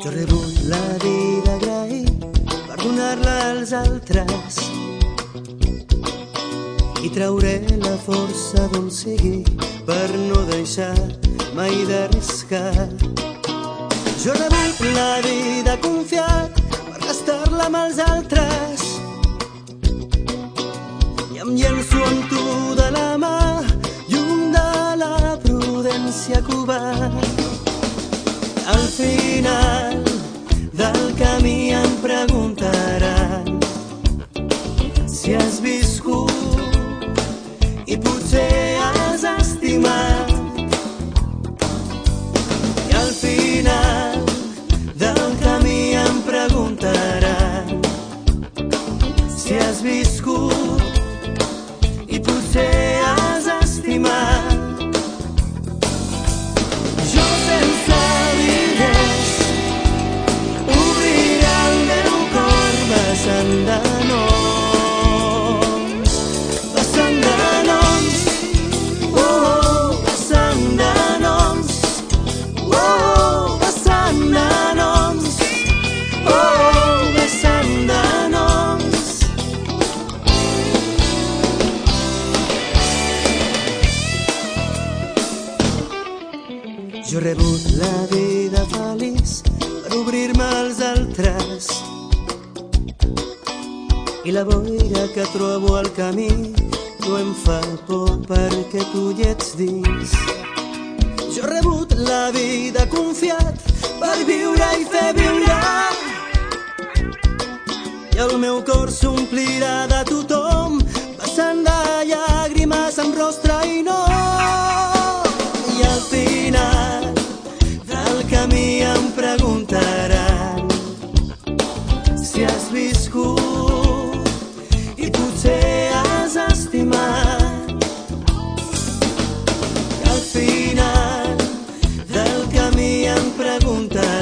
Jo he rebut la vida agraït per donar-la als altres i trauré la força d'on sigui per no deixar mai d'arriscar. Jo he rebut la vida confiat per gastar-la amb els altres i em llenço amb tu de la mà, lluny de la prudència covard. Al final del camí em preguntaran si has viscut i potser has estimat. I al final del camí em preguntaran si has viscut i potser has estimat. Vessant de noms, oh, vessant de noms, oh, vessant de noms, oh, vessant de noms. Jo he rebut la vida feliç per obrir-me als altres i la boira que trobo al camí no em fa por perquè tu hi ets dins. Jo he rebut la vida confiat per viure i fer viure i el meu cor s'omplirà de tothom vessant de llàgrimes amb rostre i no. I al final del camí em preguntaran si has viscut i potser has estimat. I al final del camí em preguntaran